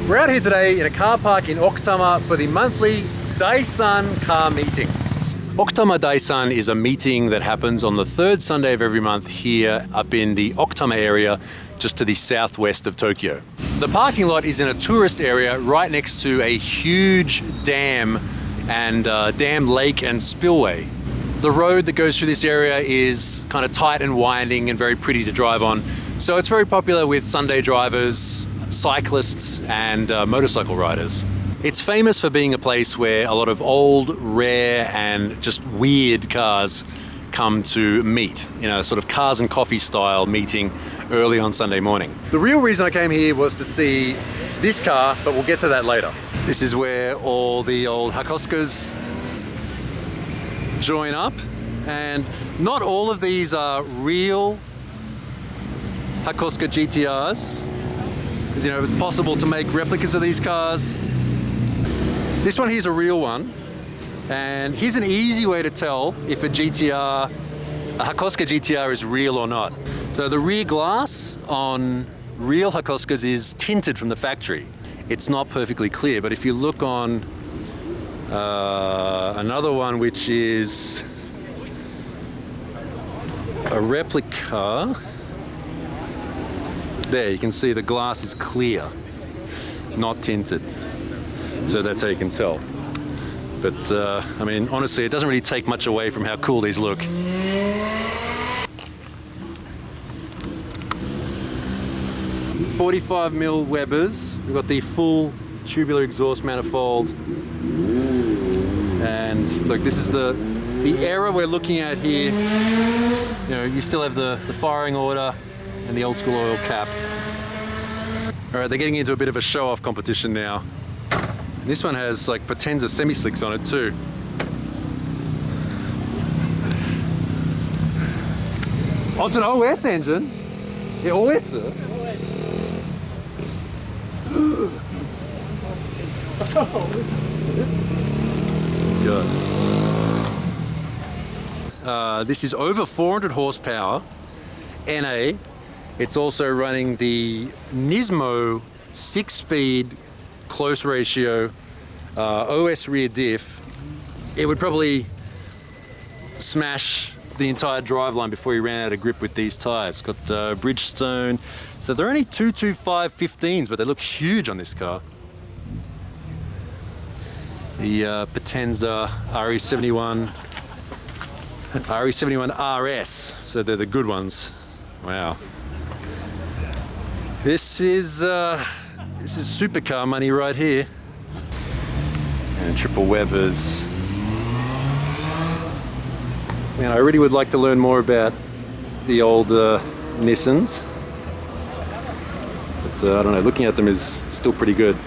We're out here today in a car park in Okutama for the monthly Daisan car meeting. Okutama Daisan is a meeting that happens on the third Sunday of every month here up in the Okutama area, just to the southwest of Tokyo. The parking lot is in a tourist area right next to a huge dam and dam lake and spillway. The road that goes through this area is kind of tight and winding and very pretty to drive on. So it's very popular with Sunday drivers, cyclists and motorcycle riders. It's famous for being a place where a lot of old, rare and just weird cars come to meet, you know, sort of cars and coffee style meeting early on Sunday morning. The real reason I came here was to see this car, but we'll get to that later. This is where all the old Hakosukas join up, and not all of these are real Hakosuka GTRs, because you know it's possible to make replicas of these cars. This one here's a real one, and here's an easy way to tell if a GTR, a Hakosuka GTR is real or not. So the rear glass on real Hakosukas is tinted from the factory. It's not perfectly clear, but if you look on another one which is a replica, there you can see the glass is clear, not tinted. So that's how you can tell. But I mean, honestly, it doesn't really take much away from how cool these look. .45mm Webers. We've got the full tubular exhaust manifold. And look, this is the era we're looking at here. You know, you still have the firing order and the old school oil cap. All right, they're getting into a bit of a show-off competition now. And this one has like Potenza semi-slicks on it too. Oh, it's an OS engine? Yeah, OS? Good. This is over 400 horsepower, NA. It's also running the Nismo 6-speed close ratio OS rear diff. It would probably smash the entire driveline before you ran out of grip with these tires. Got Bridgestone. So they're only 225 15s, but they look huge on this car. The Potenza RE71 RS, so they're the good ones. Wow. This is supercar money right here. And triple Webers. Man, I really would like to learn more about the old Nissans. But I don't know, looking at them is still pretty good.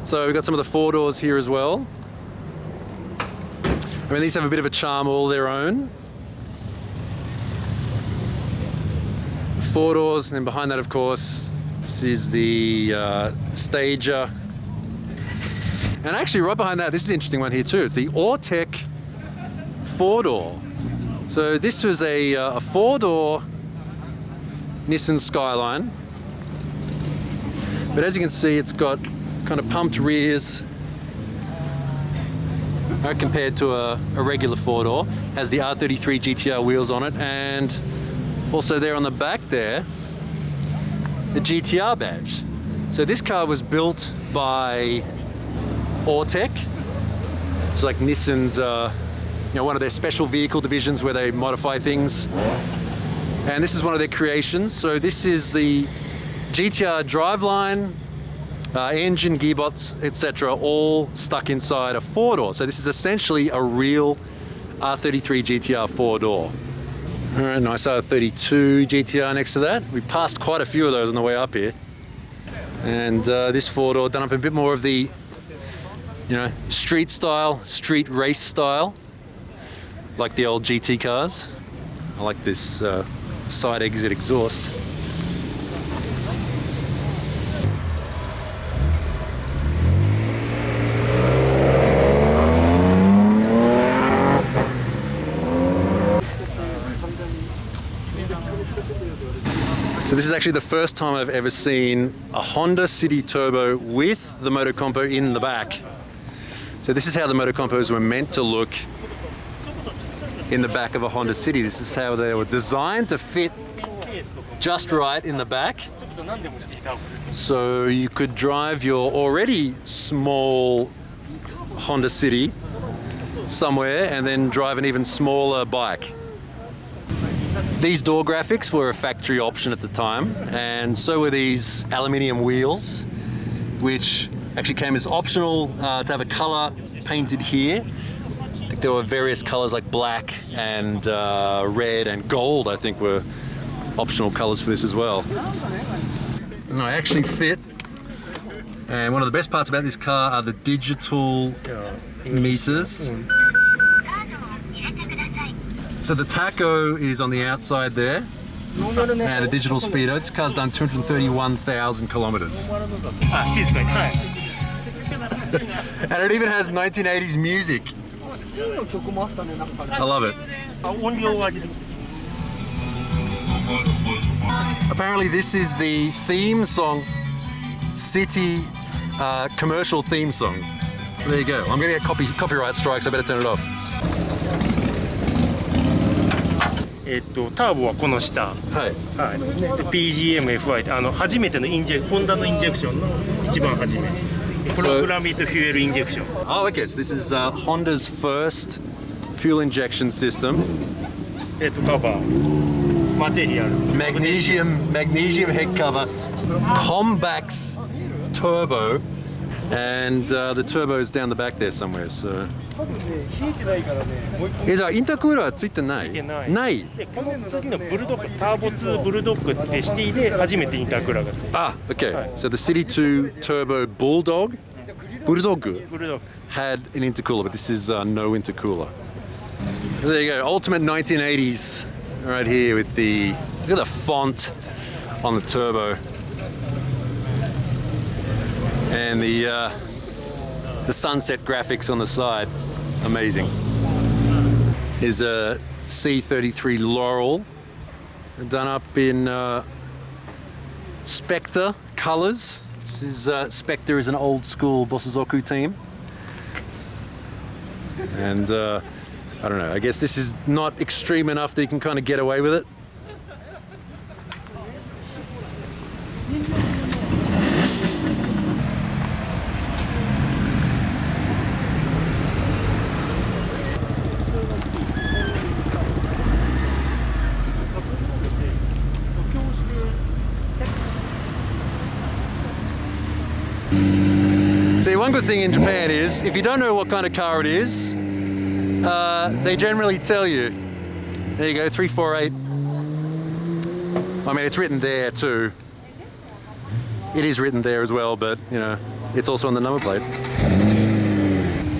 So we've got some of the four doors here as well. I mean, these have a bit of a charm all their own. Four doors, and then behind that, of course, this is the Stager. And actually right behind that, this is an interesting one here too. It's the Ortec four-door. So this was a four-door Nissan Skyline. But as you can see, it's got kind of pumped rears compared to a regular four-door. Has the R33 GTR wheels on it, and also there on the back there, the GTR badge. So this car was built by Ortec. It's like Nissan's, you know, one of their special vehicle divisions where they modify things. And this is one of their creations. So this is the GTR driveline, engine, gearbox, etc., all stuck inside a four-door. So this is essentially a real R33 GTR four-door. All right, nice R32 GTR next to that. We passed quite a few of those on the way up here. And this four-door done up a bit more of the, you know, street style, street race style, like the old GT cars. I like this side exit exhaust. So this is actually the first time I've ever seen a Honda City Turbo with the Motocompo in the back. So this is how the Motocompos were meant to look in the back of a Honda City. This is how they were designed to fit just right in the back. So you could drive your already small Honda City somewhere and then drive an even smaller bike. These door graphics were a factory option at the time, and so were these aluminium wheels, which actually came as optional to have a color painted here. I think there were various colors like black and red and gold, I think, were optional colors for this as well. And I actually fit, and one of the best parts about this car are the digital meters. So the tacho is on the outside there, and a digital speedo. This car's done 231,000 kilometers. And it even has 1980s music. I love it. Apparently this is the theme song, city commercial theme song. There you go. I'm gonna get copyright strikes, I better turn it off. ターボはこの下、はいですね。で PGM-FI で初めてのホンダのインジェクションの一番初め。プログラミッドフュエルインジェクション。Oh, okay. So this is Honda's first fuel injection system. カバー、マテリアル。Magnesium head cover, Combax turbo, and the turbo is down the back there somewhere. So. じゃあインタークーラーついてない？ない。でこの次のブルドッグ、ターボ2ブルドッグってシティで初めてインタークーラーがついてる。Ah, okay. So the City 2 Turbo Bulldog had an intercooler, but this is no intercooler. There you go. Ultimate 1980s right here with the look at the font on the turbo and the sunset graphics on the side. Amazing. Here's a C33 Laurel done up in Spectre colors. This is Spectre is an old school Bosozoku team, and I don't know, I guess this is not extreme enough that you can kind of get away with it. See, one good thing in Japan is, if you don't know what kind of car it is, they generally tell you. There you go, 348. I mean, it's written there too. It is written there as well, but, you know, it's also on the number plate.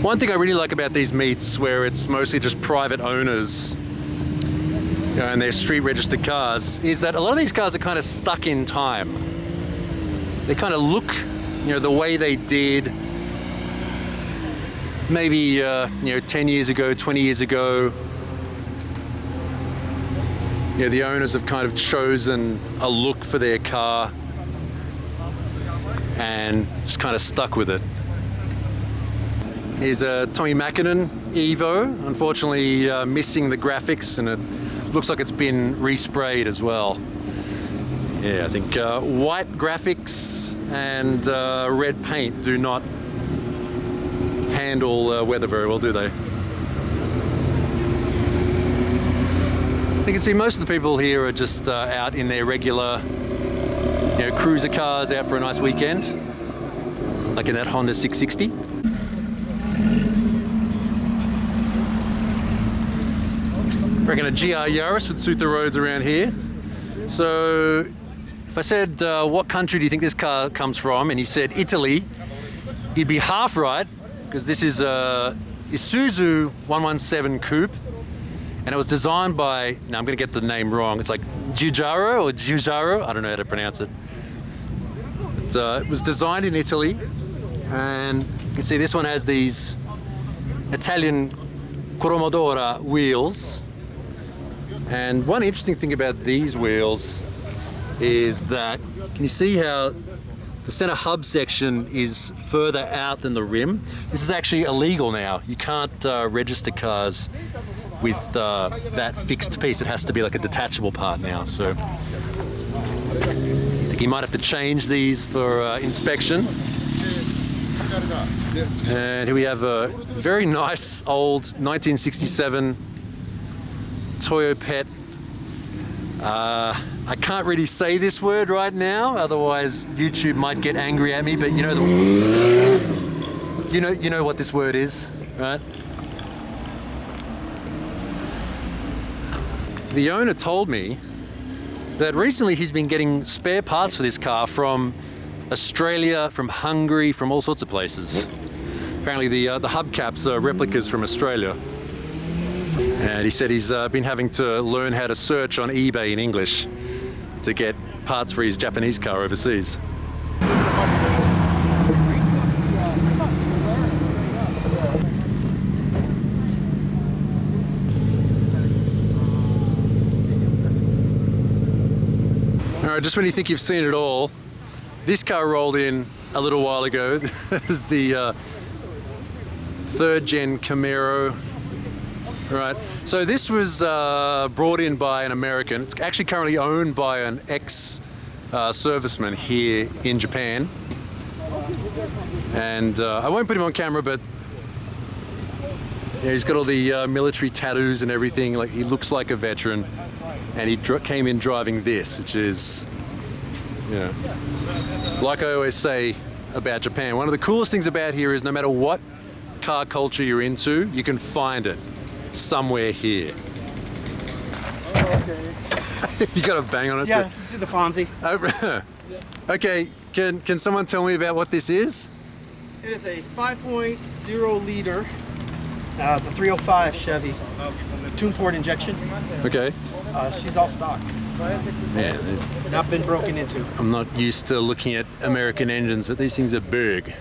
One thing I really like about these meets, where it's mostly just private owners, you know, and they're street registered cars, is that a lot of these cars are kind of stuck in time. They kind of look, you know, the way they did maybe, you know, 10 years ago, 20 years ago. You know, the owners have kind of chosen a look for their car and just kind of stuck with it. Here's a Tommy Mäkinen Evo, unfortunately missing the graphics, and it looks like it's been resprayed as well. Yeah, I think white graphics and red paint do not handle weather very well, do they? You can see most of the people here are just out in their regular, you know, cruiser cars, out for a nice weekend, like in that Honda 660. I reckon a GR Yaris would suit the roads around here. So if I said, what country do you think this car comes from, and you said Italy, you'd be half right, because this is a Isuzu 117 Coupe, and it was designed by, now I'm going to get the name wrong, it's like Giugiaro or Giugiaro, I don't know how to pronounce it. But, it was designed in Italy, and you can see this one has these Italian Cromodora wheels. And one interesting thing about these wheels is that, can you see how the center hub section is further out than the rim? This is actually illegal now. You can't register cars with that fixed piece. It has to be like a detachable part now. So I think you might have to change these for inspection. And here we have a very nice old 1967 Toyopet. I can't really say this word right now, otherwise YouTube might get angry at me. But you know what this word is, right? The owner told me that recently he's been getting spare parts for this car from Australia, from Hungary, from all sorts of places. Apparently the hubcaps are replicas from Australia. And he said he's been having to learn how to search on eBay in English to get parts for his Japanese car overseas. All right, just when you think you've seen it all, this car rolled in a little while ago. This is the third gen Camaro. Right, so this was brought in by an American. It's actually currently owned by an ex-serviceman here in Japan. And I won't put him on camera, but yeah, he's got all the military tattoos and everything. Like, he looks like a veteran. And he came in driving this, which is, you know, like I always say about Japan, one of the coolest things about here is no matter what car culture you're into, you can find it somewhere here. Oh, okay. You got to bang on it. Yeah, do the Fonzie. Okay, can someone tell me about what this is? It is a 5.0 liter, the 305 Chevy, tune port injection. Okay. She's all stock. Yeah. Not been broken into. I'm not used to looking at American engines, but these things are big.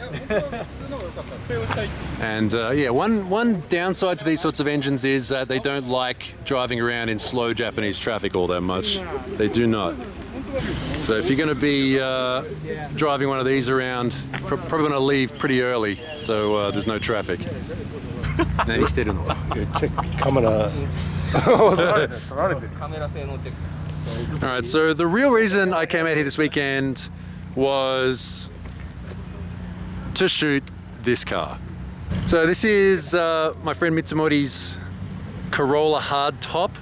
And yeah, one downside to these sorts of engines is that they don't like driving around in slow Japanese traffic all that much. They do not. So if you're going to be driving one of these around, probably going to leave pretty early, so there's no traffic. Alright, so the real reason I came out here this weekend was to shoot this car. So this is my friend Mitsumori's Corolla Hardtop.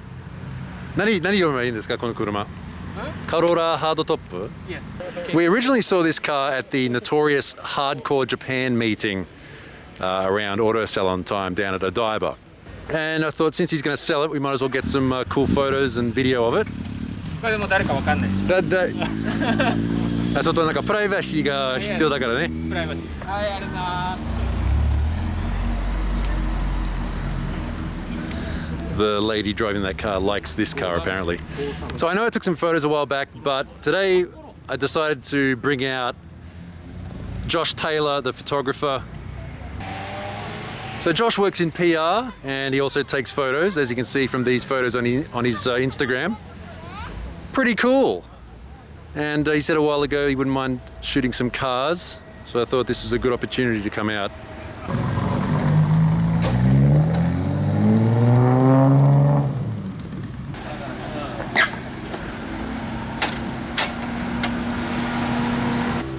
何読めばいいんですか、この車? Corolla Hardtop? Yes. We originally saw this car at the notorious Hardcore Japan meeting around Auto Salon time down at Odaiba. And I thought since he's going to sell it, we might as well get some cool photos and video of it. でも誰かわかんないし。ちょっとなんかプライバシーが必要だからね。プライバシー。はい、ありがとうございます。The lady driving that car likes this car apparently. So I know I took some photos a while back, but today I decided to bring out Josh Taylor, the photographer. So Josh works in PR and he also takes photos, as you can see from these photos on his Instagram. Pretty cool. And he said a while ago he wouldn't mind shooting some cars, so I thought this was a good opportunity to come out.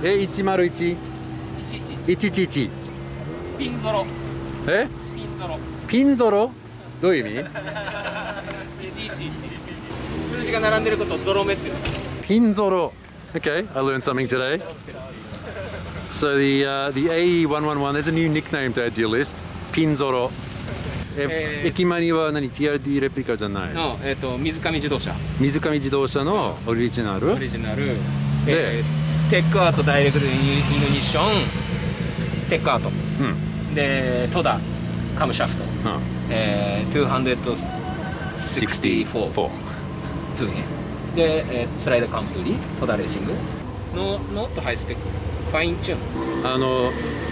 Eh, 101? 111? ピンゾロ。え? ピンゾロ。ピンゾロ? どういう意味? 数字が並んでることをゾロ目って言う。ピンゾロ. Okay, I learned something today. So the AE111, there's a new nickname to add to your list. ピンゾロ. 駅前には何 TRD レプリカじゃない。の水上自動車。水上自動車のオリジナル。オリジナル。で、テックアートダイレクトイグニッション。テックアート。うん。で、トダカムシャフト。うん。264。で、スライドカントリー、トダレーシングのノットハイスペック、ファインチュー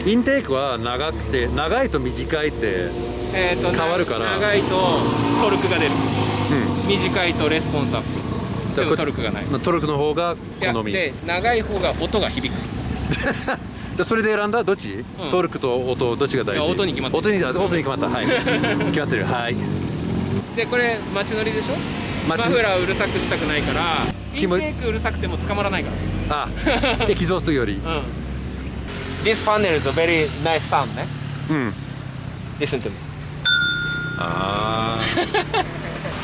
ン。インテークは長くて、長いと短いって変わるから。長いとトルクが出る。うん、短いとレスポンスアップ。でもトルクがない。トルクの方が好み。で長い方が音が響く。じゃそれで選んだどっち？トルクと音どっちが大事？音に決まってる。音に決まった。はい。決まってる。はい。でこれ街乗りでしょ？マフラーうるさくしたくないから、インテークうるさくても捕まらないから。あ、エキゾーストより。This funnel is a very nice sound ね。Listen to me. ああ。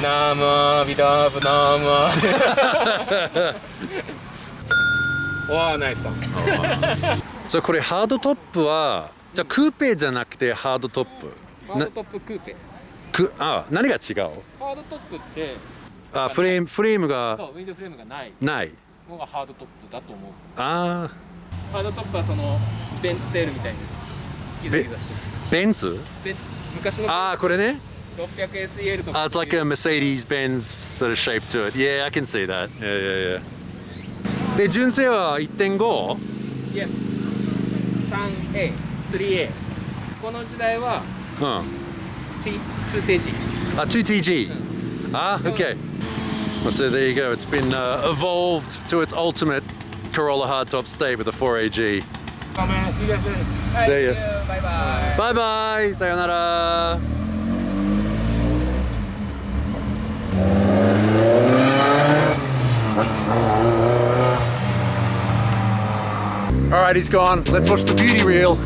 ナムビダブナム。わあ、ナイスさん。それこれハードトップはじゃあクーペじゃなくてハードトップ。ハードトップクーペ。何が違う？ハードトップってフレームがそうウィンドフレームがないのがハードトップだと思う。ああ。ハードトップはそのベンツテールみたいにギザギザしてる。ベンツ？昔のこれね。600 SEL とか。It's like a Mercedes-Benz sort of shape to it. Yeah, I can see that. Yeah. で純正は 1.5？ Yes. 3A、3A。この時代は2TG。2TG。Okay. Well, so there you go. It's been evolved to its ultimate Corolla hardtop state with a 4AG. See you. Bye bye. Bye bye. さよなら。All right, he's gone. Let's watch the beauty reel.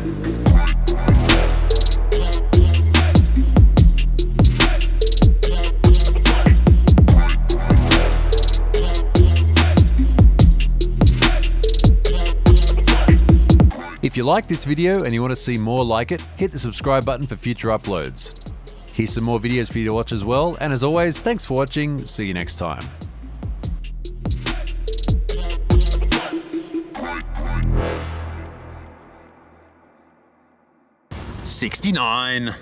If you like this video and you want to see more like it, hit the subscribe button for future uploads. Here's some more videos for you to watch as well, and as always, thanks for watching. See you next time. 69.